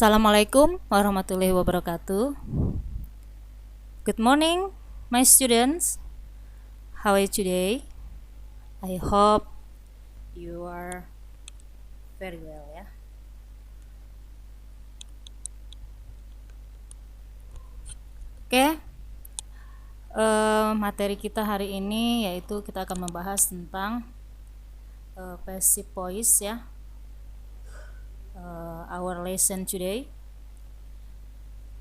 Assalamualaikum warahmatullahi wabarakatuh. Good morning, my students. How are you today? I hope you are very well ya. Oke, materi kita hari ini yaitu kita akan membahas tentang passive voice ya. Our lesson today.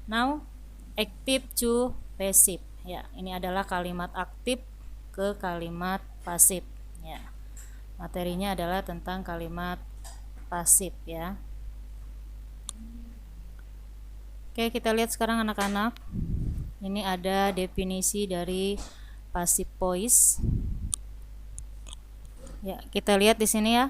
Now, active to passive. Ya, ini adalah kalimat aktif ke kalimat pasif. Ya, materinya adalah tentang kalimat pasif ya. Oke, kita lihat sekarang anak-anak. Ini ada definisi dari passive voice. Ya, kita lihat di sini ya.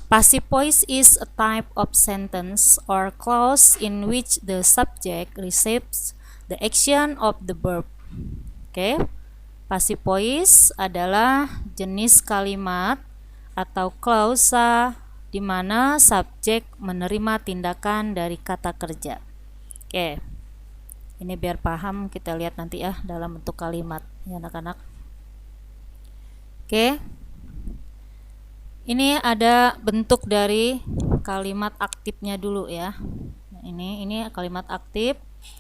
Passive voice is a type of sentence or clause in which the subject receives the action of the verb. Oke. Passive voice adalah jenis kalimat atau klausa di mana subjek menerima tindakan dari kata kerja. Oke. Ini biar paham kita lihat nanti ya dalam bentuk kalimat ya anak-anak. Oke. Ini ada bentuk dari kalimat aktifnya dulu ya. Nah, ini kalimat aktif.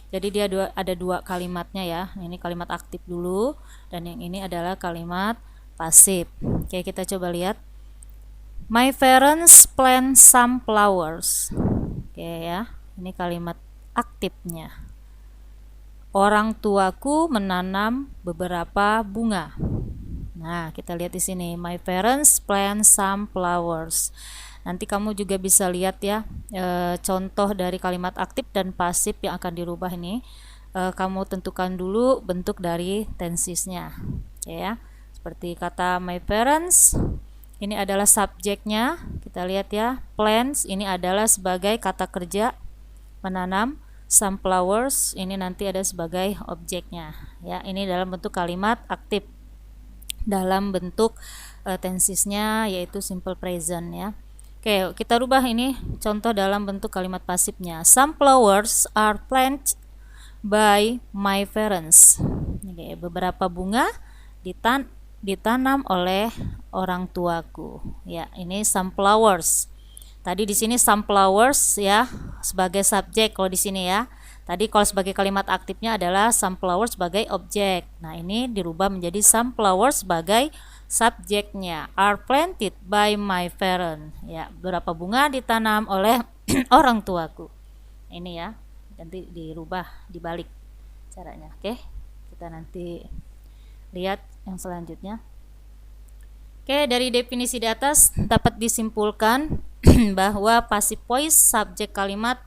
Jadi dia ada dua kalimatnya ya. Ini kalimat aktif dulu dan yang ini adalah kalimat pasif. Oke, kita coba lihat. My parents plant some flowers. Oke ya. Ini kalimat aktifnya. Orang tuaku menanam beberapa bunga. Nah, kita lihat di sini. My parents plant some flowers. Nanti kamu juga bisa lihat ya contoh dari kalimat aktif dan pasif yang akan dirubah ini. Kamu tentukan dulu bentuk dari tensesnya. Ya, seperti kata my parents. Ini adalah subjeknya. Kita lihat ya. Plants ini adalah sebagai kata kerja menanam. Some flowers ini nanti ada sebagai objeknya. Ya, ini dalam bentuk kalimat aktif. Dalam bentuk tensesnya yaitu simple present ya. Oke, kita rubah ini contoh dalam bentuk kalimat pasifnya. Some flowers are planted by my parents. Oke, beberapa bunga ditanam oleh orang tuaku. Ya, ini some flowers. Tadi di sini some flowers ya sebagai subjek kalau di sini ya. Tadi kalau sebagai kalimat aktifnya adalah some flowers sebagai objek. Nah, ini dirubah menjadi some flowers sebagai subjeknya. Are planted by my parents. Ya, beberapa bunga ditanam oleh orang tuaku. Ini ya. Nanti dirubah dibalik caranya. Oke. Kita nanti lihat yang selanjutnya. Oke, dari definisi di atas dapat disimpulkan bahwa passive voice subjek kalimat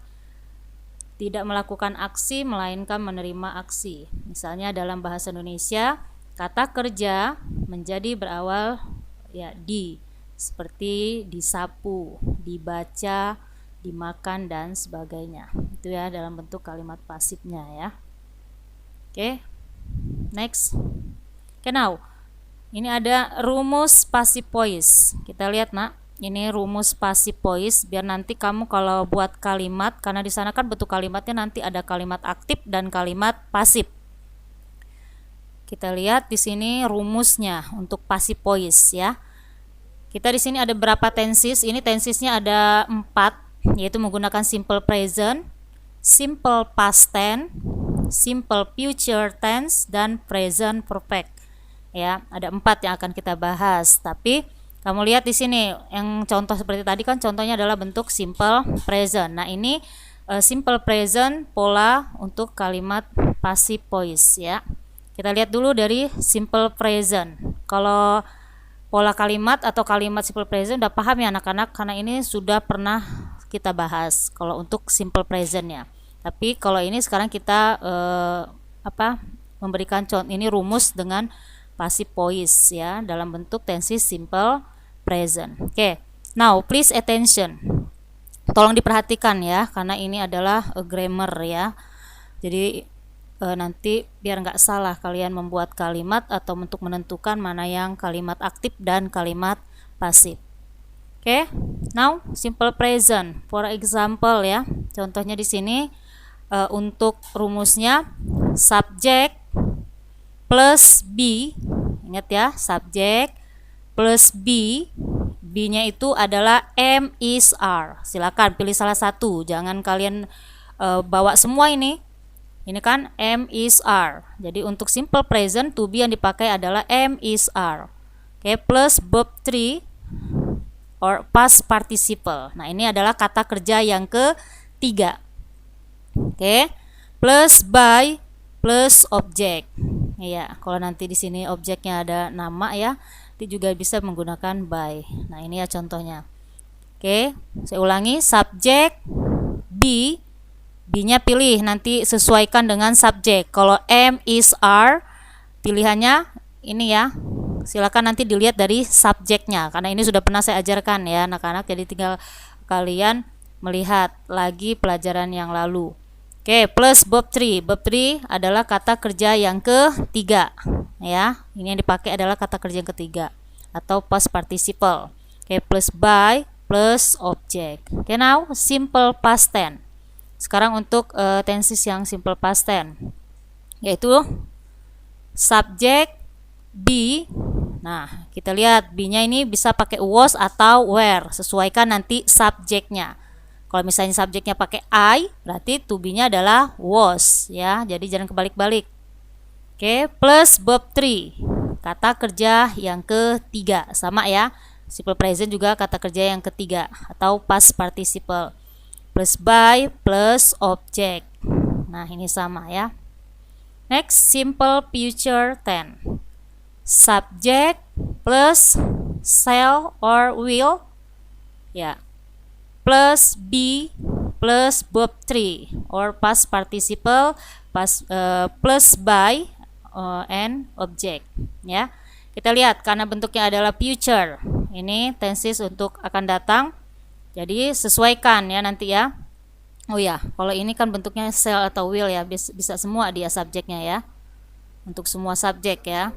tidak melakukan aksi melainkan menerima aksi. Misalnya dalam bahasa Indonesia, kata kerja menjadi berawal ya di, seperti disapu, dibaca, dimakan dan sebagainya. Itu ya dalam bentuk kalimat pasifnya ya. Oke. Next. Oke, now. Ini ada rumus passive voice. Kita lihat, Nak. Ini rumus passive voice biar nanti kamu kalau buat kalimat, karena di sana kan bentuk kalimatnya nanti ada kalimat aktif dan kalimat pasif. Kita lihat di sini rumusnya untuk passive voice ya. Kita di sini ada berapa tenses? Ini tensesnya ada 4, yaitu menggunakan simple present, simple past tense, simple future tense dan present perfect. Ya, ada 4 yang akan kita bahas. Tapi kamu lihat di sini yang contoh seperti tadi kan contohnya adalah bentuk simple present. Nah, ini simple present pola untuk kalimat passive voice ya. Kita lihat dulu dari simple present. Kalau pola kalimat atau kalimat simple present udah paham ya anak-anak, karena ini sudah pernah kita bahas kalau untuk simple presentnya. Tapi kalau ini sekarang kita memberikan contoh ini rumus dengan passive voice ya dalam bentuk tenses simple present. Oke. Now please attention. Tolong diperhatikan ya karena ini adalah grammar ya. Jadi nanti biar nggak salah kalian membuat kalimat atau untuk menentukan mana yang kalimat aktif dan kalimat pasif. Oke, now simple present. For example ya, contohnya di sini untuk rumusnya subject plus be. Ingat ya, subject plus be. B-nya itu adalah am, is, are. Silakan pilih salah satu, jangan kalian bawa semua ini. Ini kan am, is, are. Jadi untuk simple present to be yang dipakai adalah am, is, are. Oke, plus verb 3 or past participle. Nah, ini adalah kata kerja yang ketiga. Oke, plus by plus object. Iya, kalau nanti di sini objeknya ada nama ya, itu juga bisa menggunakan by. Nah, ini ya contohnya. Oke, saya ulangi, subject be, be-nya pilih nanti sesuaikan dengan subjek. Kalau am, is, are, pilihannya ini ya. Silakan nanti dilihat dari subjeknya, karena ini sudah pernah saya ajarkan ya anak-anak, jadi tinggal kalian melihat lagi pelajaran yang lalu. Oke, plus verb 3. Verb 3 adalah kata kerja yang ketiga ya. Ini yang dipakai adalah kata kerja yang ketiga atau past participle. Oke, plus by plus object. Oke, now simple past tense. Sekarang untuk tenses yang simple past tense, yaitu subject be. Nah, kita lihat be-nya ini bisa pakai was atau were, sesuaikan nanti subjeknya. Kalau misalnya subjeknya pakai I, berarti to be-nya adalah was ya. Jadi jangan kebalik-balik. Oke, plus verb 3. Kata kerja yang ketiga, sama ya. Simple present juga kata kerja yang ketiga atau past participle. Plus by plus object. Nah, ini sama ya. Next, simple future tense. Subject plus shall or will ya, plus be plus verb 3 or past participle plus by and object ya. Kita lihat karena bentuknya adalah future, ini tenses untuk akan datang, jadi sesuaikan ya nanti ya. Oh ya, kalau ini kan bentuknya shall atau will ya, bisa semua dia subjeknya ya, untuk semua subjek ya.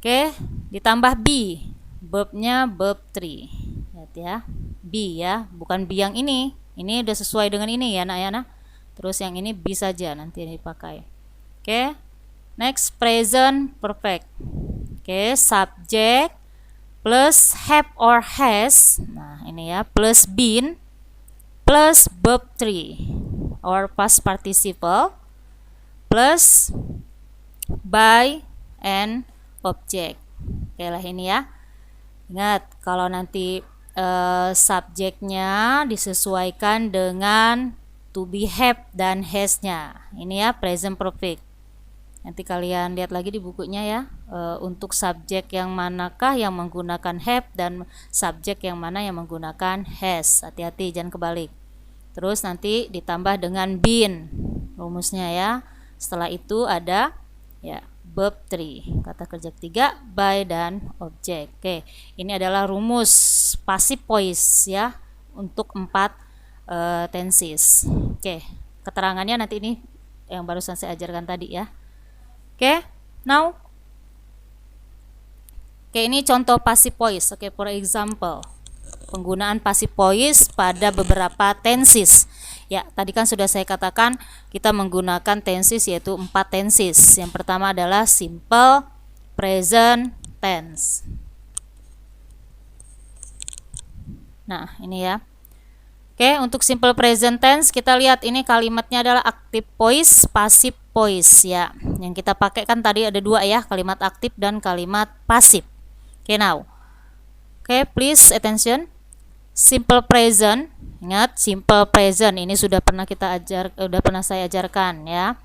Oke, ditambah be, verbnya verb 3. Lihat ya, be ya, bukan be yang ini udah sesuai dengan ini ya nak ya nak. Terus yang ini be saja nanti dipakai. Oke, next present perfect. Oke, subject plus have or has. Nah ini ya, plus been plus verb 3 or past participle plus by and object. Oke lah ini ya. Ingat kalau nanti subjeknya disesuaikan dengan to be have dan has-nya. Ini ya present perfect. Nanti kalian lihat lagi di bukunya ya. Untuk subjek yang manakah yang menggunakan have dan subjek yang mana yang menggunakan has. Hati-hati jangan kebalik. Terus nanti ditambah dengan been rumusnya ya. Setelah itu ada ya verb 3, kata kerja ketiga, by dan object. Oke, ini adalah rumus passive voice ya untuk 4 tenses. Oke, keterangannya nanti ini yang barusan saya ajarkan tadi ya. Oke, now ini contoh passive voice. Oke, for example, penggunaan passive voice pada beberapa tenses. Ya, tadi kan sudah saya katakan kita menggunakan tenses yaitu 4 tenses. Yang pertama adalah simple present tense. Nah, ini ya. Oke, untuk simple present tense kita lihat ini kalimatnya adalah active voice, passive voice ya. Yang kita pakai kan tadi ada 2 ya, kalimat aktif dan kalimat pasif. Oke, now. Oke, please attention. Simple present, ingat simple present ini sudah pernah saya ajarkan ya.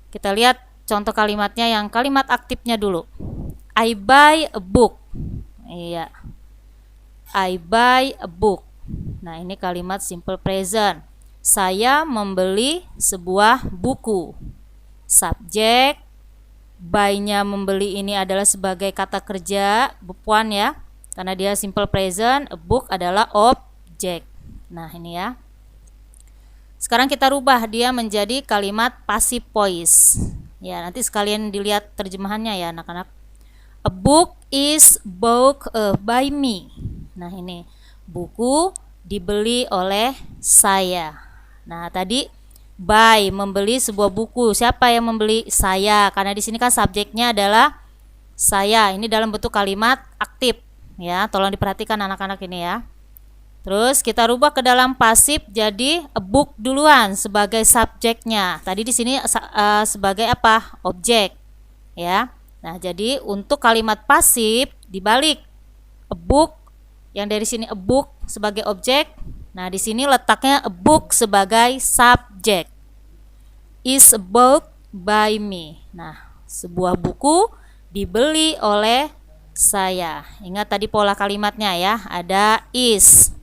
Kita lihat contoh kalimatnya yang kalimat aktifnya dulu. I buy a book. Iya. I buy a book. Nah, ini kalimat simple present. Saya membeli sebuah buku. Subjek, buy-nya membeli ini adalah sebagai kata kerja bukan ya. Karena dia simple present, a book adalah objek. Nah, ini ya. Sekarang kita rubah dia menjadi kalimat passive voice. Ya, nanti sekalian dilihat terjemahannya ya, anak-anak. A book is bought by me. Nah, ini buku dibeli oleh saya. Nah, tadi buy, membeli sebuah buku. Siapa yang membeli? Saya. Karena di sini kan subjeknya adalah saya. Ini dalam bentuk kalimat aktif ya. Tolong diperhatikan anak-anak ini ya. Terus kita rubah ke dalam pasif jadi a book duluan sebagai subjeknya. Tadi di sini sebagai apa? Objek ya. Nah, jadi untuk kalimat pasif dibalik, a book yang dari sini a book sebagai objek. Nah, di sini letaknya a book sebagai subjek. Is bought by me. Nah, sebuah buku dibeli oleh saya. Ingat tadi pola kalimatnya ya, ada is.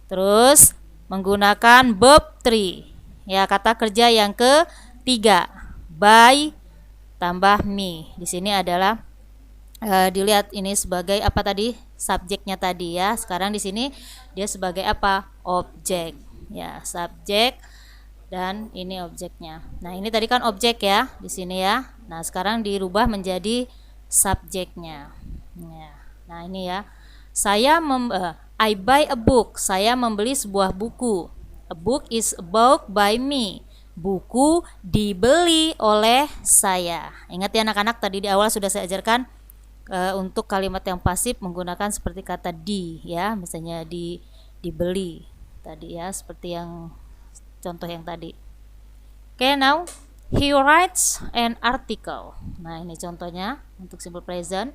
Terus menggunakan verb 3. Ya, kata kerja yang ketiga. By tambah me. Di sini adalah dilihat ini sebagai apa tadi? Subjeknya tadi ya. Sekarang di sini dia sebagai apa? Objek. Ya, subjek dan ini objeknya. Nah, ini tadi kan objek ya di sini ya. Nah, sekarang dirubah menjadi subjeknya. Nah, ini ya. I buy a book. Saya membeli sebuah buku. A book is bought by me. Buku dibeli oleh saya. Ingat ya anak-anak, tadi di awal sudah saya ajarkan untuk kalimat yang pasif menggunakan seperti kata di ya, misalnya dibeli tadi ya, seperti yang contoh yang tadi. Okay, now he writes an article. Nah, ini contohnya untuk simple present.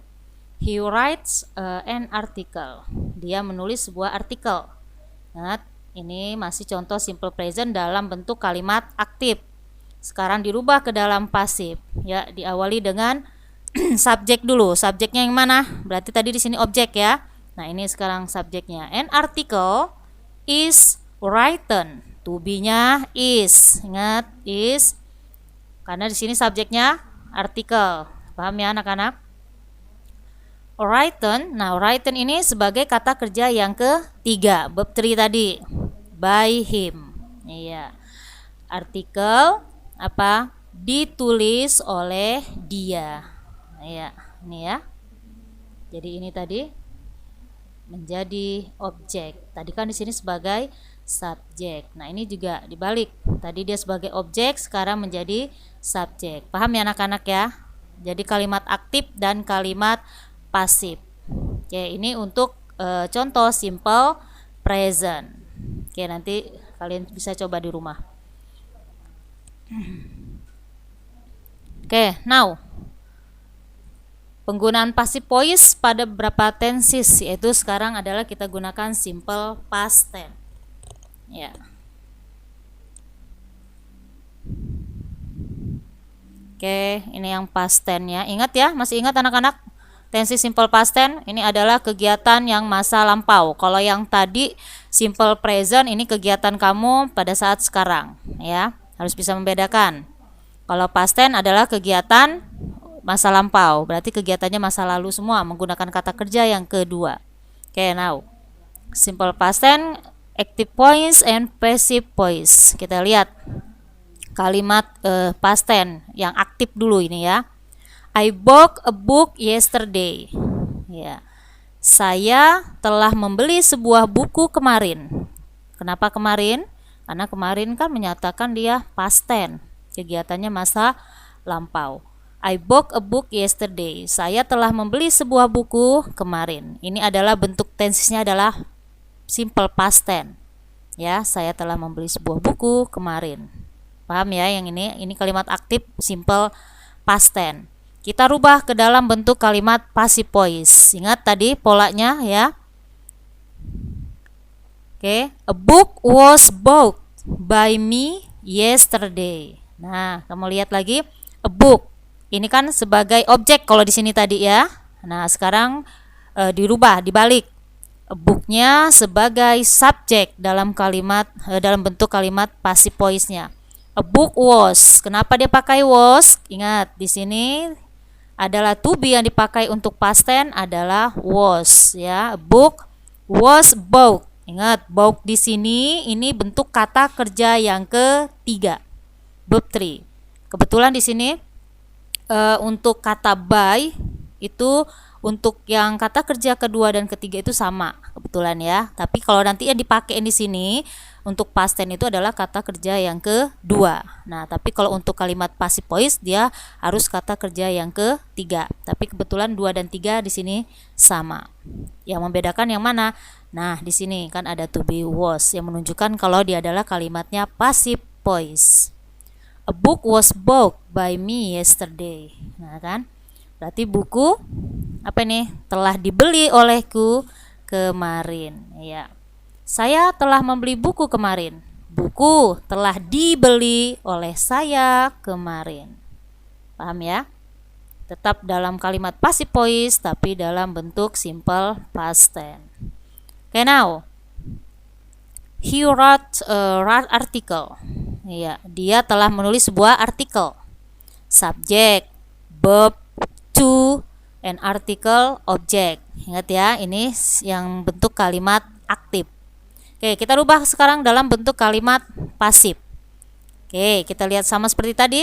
He writes an article. Dia menulis sebuah artikel. Ingat, ini masih contoh simple present dalam bentuk kalimat aktif. Sekarang dirubah ke dalam pasif ya, diawali dengan subjek dulu. Subjeknya yang mana? Berarti tadi di sini objek ya. Nah, ini sekarang subjeknya. An article is written. To be-nya is. Ingat, is. Karena di sini subjeknya artikel. Paham ya anak-anak? Written. Nah, written ini sebagai kata kerja yang ketiga. Verb 3 tadi. By him. Iya. Artikel apa? Ditulis oleh dia. Ya, ini ya. Jadi ini tadi menjadi objek. Tadi kan di sini sebagai subjek. Nah, ini juga dibalik. Tadi dia sebagai objek, sekarang menjadi subjek. Paham ya anak-anak ya? Jadi kalimat aktif dan kalimat pasif. Oke, ini untuk contoh simple present. Oke, nanti kalian bisa coba di rumah. Oke, now penggunaan passive voice pada beberapa tenses, yaitu sekarang adalah kita gunakan simple past tense. Ya. Oke, ini yang past tense-nya. Ingat ya, masih ingat anak-anak? Tensi simple past tense ini adalah kegiatan yang masa lampau. Kalau yang tadi simple present ini kegiatan kamu pada saat sekarang, ya. Harus bisa membedakan. Kalau past tense adalah kegiatan masa lampau, berarti kegiatannya masa lalu semua menggunakan kata kerja yang kedua. Oke, now simple past tense, active voice and passive voice. Kita lihat kalimat past tense yang aktif dulu ini ya. I bought a book yesterday. Ya. Saya telah membeli sebuah buku kemarin. Kenapa kemarin? Karena kemarin kan menyatakan dia past tense, kegiatannya masa lampau. I bought a book yesterday. Saya telah membeli sebuah buku kemarin. Ini adalah bentuk tensesnya adalah simple past tense. Ya, saya telah membeli sebuah buku kemarin. Paham ya yang ini? Ini kalimat aktif simple past tense. Kita rubah ke dalam bentuk kalimat passive voice. Ingat tadi polanya ya. Oke, a book was bought by me yesterday. Nah, kamu lihat lagi a book. Ini kan sebagai objek kalau di sini tadi ya. Nah, sekarang dirubah, dibalik. Booknya sebagai subjek dalam kalimat dalam bentuk kalimat passive voice-nya. A book was. Kenapa dia pakai was? Ingat, di sini adalah to be yang dipakai untuk past tense adalah was ya. A book was bought. Ingat, bought di sini ini bentuk kata kerja yang ketiga. Verb 3. Kebetulan di sini untuk kata buy itu untuk yang kata kerja kedua dan ketiga itu sama. kebetulan ya. Tapi kalau nanti yang dipakai di sini untuk past tense itu adalah kata kerja yang kedua. Nah, tapi kalau untuk kalimat passive voice dia harus kata kerja yang ketiga. Tapi kebetulan 2 dan 3 di sini sama. Yang membedakan yang mana? Nah, di sini kan ada to be was yang menunjukkan kalau dia adalah kalimatnya passive voice. A book was bought by me yesterday. Nah, kan? Berarti buku apa nih? Telah dibeli olehku kemarin, ya. Saya telah membeli buku kemarin. Buku telah dibeli oleh saya kemarin. Paham ya? Tetap dalam kalimat passive voice tapi dalam bentuk simple past tense. Okay, now he wrote a article. Ya, dia telah menulis sebuah artikel. Subject, verb, to, and article, object. Ingat ya, ini yang bentuk kalimat aktif. Oke, kita rubah sekarang dalam bentuk kalimat pasif. Oke, kita lihat sama seperti tadi.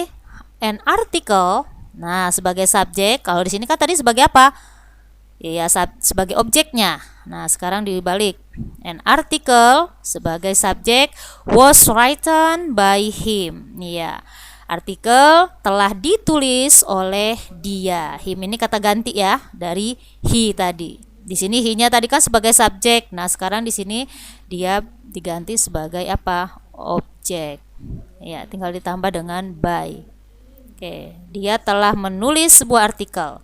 An article, nah sebagai subjek. Kalau di sini kan tadi sebagai apa? Ya, sebagai objeknya. Nah, sekarang dibalik. An article sebagai subjek was written by him. Ya, artikel telah ditulis oleh dia. Him ini kata ganti ya dari he tadi. Di sini he-nya tadi kan sebagai subjek. Nah, sekarang di sini dia diganti sebagai apa? Objek. Ya, tinggal ditambah dengan by. Oke, dia telah menulis sebuah artikel.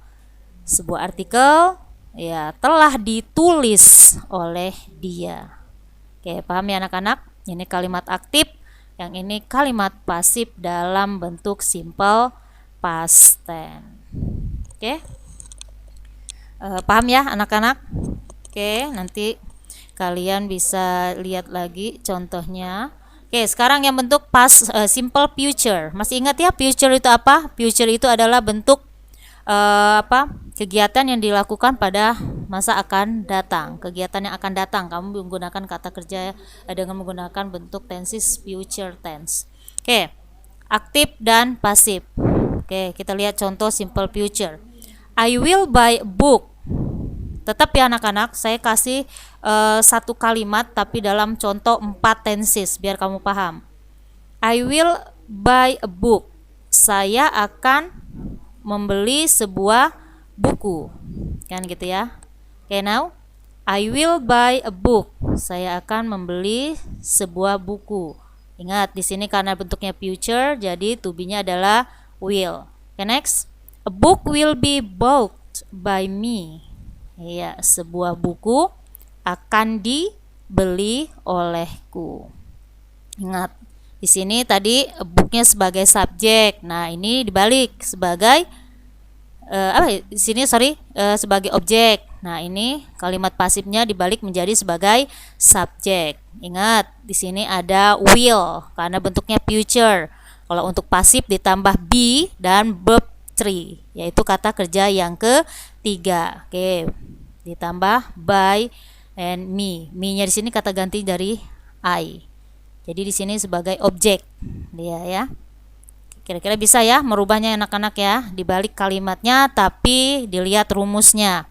Sebuah artikel ya telah ditulis oleh dia. Oke, paham ya anak-anak? Ini kalimat aktif, yang ini kalimat pasif dalam bentuk simple past tense. Oke, paham ya anak-anak? Oke, nanti kalian bisa lihat lagi contohnya. Oke, sekarang yang bentuk past simple future. Masih ingat ya future itu apa? Future itu adalah bentuk kegiatan yang dilakukan pada masa akan datang. Kegiatan yang akan datang, kamu menggunakan kata kerja dengan menggunakan bentuk tenses future tense. Oke, aktif dan pasif. Oke, kita lihat contoh simple future. I will buy a book. Tetap ya anak-anak, saya kasih satu kalimat tapi dalam contoh 4 tenses biar kamu paham. I will buy a book. Saya akan membeli sebuah buku, kan gitu ya. Okay, now I will buy a book. Saya akan membeli sebuah buku. Ingat di sini karena bentuknya future, jadi to be-nya adalah will. Okay, next, a book will be bought by me. Ya, sebuah buku akan dibeli olehku. Ingat di sini tadi booknya sebagai subjek. Nah, ini dibalik sebagai di sini sebagai objek. Nah, ini kalimat pasifnya dibalik menjadi sebagai subjek. Ingat, di sini ada will karena bentuknya future. Kalau untuk pasif ditambah be dan verb 3, yaitu kata kerja yang ketiga. Oke, ditambah by and me. Me-nya di sini kata ganti dari I. Jadi di sini sebagai objek dia ya. Kira-kira bisa ya merubahnya anak-anak ya, dibalik kalimatnya tapi dilihat rumusnya.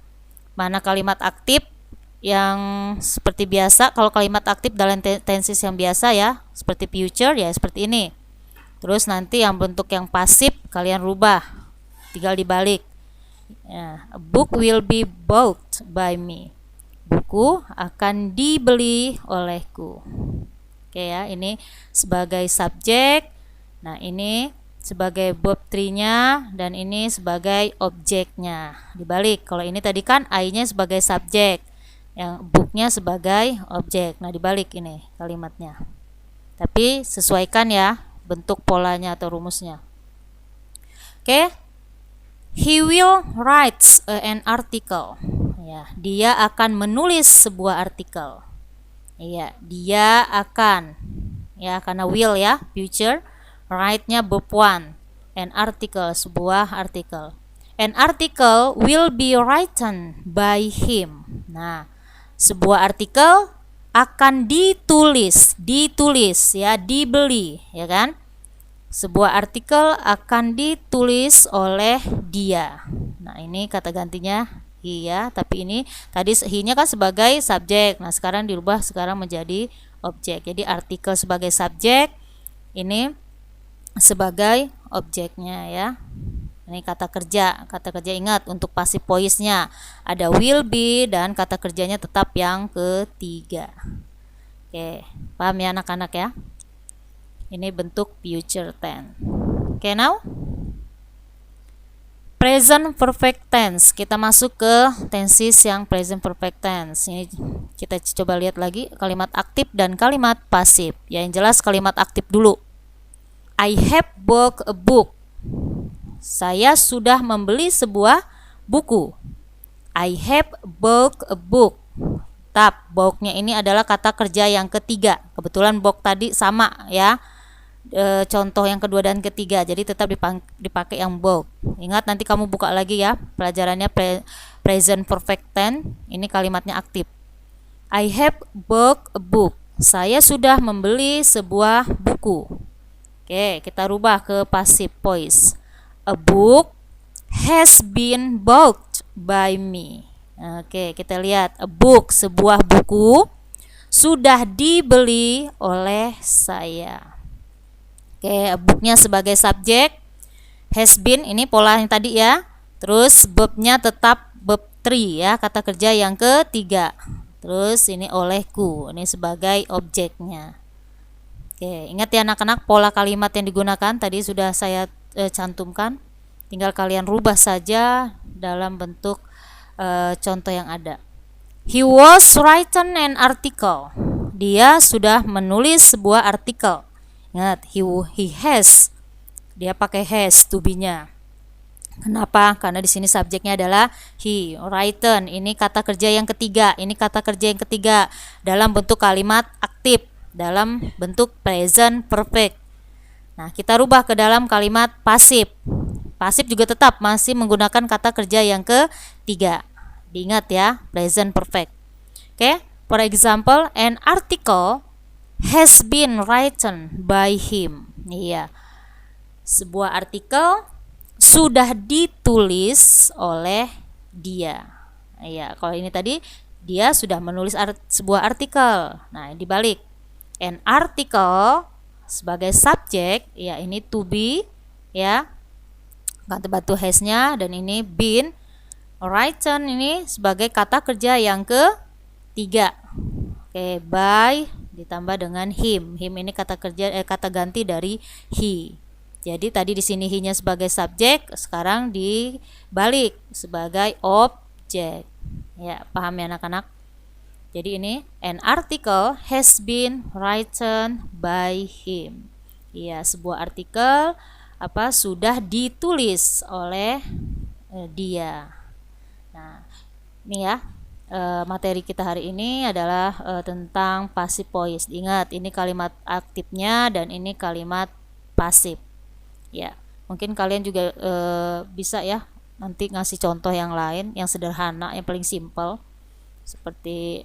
Mana kalimat aktif yang seperti biasa, kalau kalimat aktif dalam tenses yang biasa ya, seperti future ya seperti ini. Terus nanti yang bentuk yang pasif kalian rubah, tinggal dibalik. Ya, a book will be bought by me. Buku akan dibeli olehku. Oke ya, ini sebagai subjek. Nah, ini sebagai verb 3-nya dan ini sebagai objeknya. Dibalik. Kalau ini tadi kan I-nya sebagai subjek, yang book-nya sebagai objek. Nah, dibalik ini kalimatnya. Tapi sesuaikan ya bentuk polanya atau rumusnya. Oke. He will write an article. Ya, dia akan menulis sebuah artikel. Iya, dia akan, ya karena will ya, future, write-nya verb 1, an article, sebuah artikel. An article will be written by him. Nah, sebuah artikel akan ditulis ya, dibeli, ya kan? Sebuah artikel akan ditulis oleh dia. Nah, ini kata gantinya he ya, tapi ini tadi he-nya kan sebagai subjek. Nah, sekarang dirubah sekarang menjadi objek. Jadi artikel sebagai subjek, ini sebagai objeknya ya. Ini kata kerja ingat untuk passive voice-nya ada will be dan kata kerjanya tetap yang ketiga. Oke, paham ya anak-anak ya? Ini bentuk future tense. Oke, now present perfect tense. Kita masuk ke tenses yang present perfect tense. Ini kita coba lihat lagi kalimat aktif dan kalimat pasif. Ya, yang jelas kalimat aktif dulu. I have bought a book. Saya sudah membeli sebuah buku. I have bought a book. Tap, bought-nya ini adalah kata kerja yang ketiga. Kebetulan bought tadi sama ya. Contoh yang kedua dan ketiga, jadi tetap dipakai yang bought. Ingat nanti kamu buka lagi ya pelajarannya present perfect tense. Ini kalimatnya aktif. I have bought a book. Saya sudah membeli sebuah buku. Oke, kita rubah ke passive voice. A book has been bought by me. Oke, kita lihat a book, sebuah buku sudah dibeli oleh saya. Oke, a book-nya sebagai subjek, has been ini pola yang tadi ya. Terus verb-nya tetap verb 3 ya, kata kerja yang ketiga. Terus ini olehku, ini sebagai objeknya. Oke, ingat ya anak-anak pola kalimat yang digunakan tadi sudah saya cantumkan, tinggal kalian rubah saja dalam bentuk contoh yang ada. He was written an article. Dia sudah menulis sebuah artikel. Ingat, he has. Dia pakai has to be-nya. Kenapa? Karena di sini subjeknya adalah he. Written ini kata kerja yang ketiga. Ini kata kerja yang ketiga dalam bentuk kalimat aktif, dalam bentuk present perfect. Nah, kita rubah ke dalam kalimat pasif. Pasif juga tetap masih menggunakan kata kerja yang ketiga. Diingat ya, present perfect. Oke, for example, an article has been written by him. Iya. Sebuah artikel sudah ditulis oleh dia. Iya, kalau ini tadi dia sudah menulis sebuah artikel. Nah, dibalik. An article sebagai subjek, ya ini to be ya, kata batu has-nya, dan ini been written ini sebagai kata kerja yang ketiga. Oke, by ditambah dengan him. Him ini kata kerja kata ganti dari he. Jadi tadi di sini he-nya sebagai subjek, sekarang dibalik sebagai objek. Ya, paham ya anak-anak? Jadi ini an article has been written by him. Ya, sebuah artikel sudah ditulis oleh dia. Nah, ini ya materi kita hari ini adalah tentang passive voice. Ingat, ini kalimat aktifnya dan ini kalimat pasif. Ya, mungkin kalian juga bisa ya nanti ngasih contoh yang lain yang sederhana, yang paling simple seperti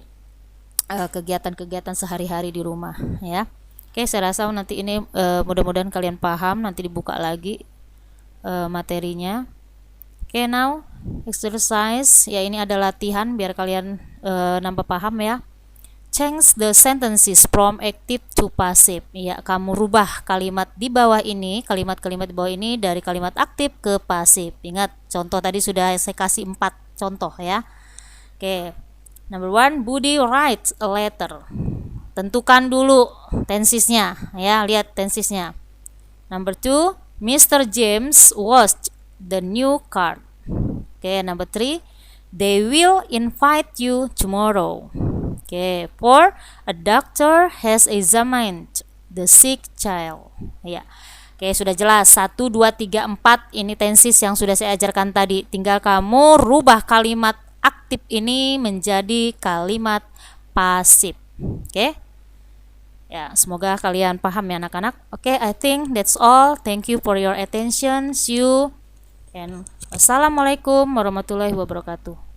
kegiatan-kegiatan sehari-hari di rumah ya. Oke, saya rasa nanti ini mudah-mudahan kalian paham, nanti dibuka lagi materinya. Oke, now exercise ya, ini ada latihan biar kalian nambah paham ya. Change the sentences from active to passive. Ya, kamu rubah kalimat di bawah ini, kalimat-kalimat di bawah ini dari kalimat aktif ke pasif. Ingat, contoh tadi sudah saya kasih 4 contoh ya. Oke. Number 1, Budi writes a letter. Tentukan dulu tensesnya ya, lihat tensesnya. Number 2, Mr. James watched the new car. Oke, number 3, they will invite you tomorrow. Oke, 4, a doctor has examined the sick child. Ya. Oke, sudah jelas 1, 2, 3, 4 ini tenses yang sudah saya ajarkan tadi. Tinggal kamu rubah kalimat aktif ini menjadi kalimat pasif. Oke. Ya, semoga kalian paham ya anak-anak. Oke, I think that's all. Thank you for your attention. See you and wassalamualaikum warahmatullahi wabarakatuh.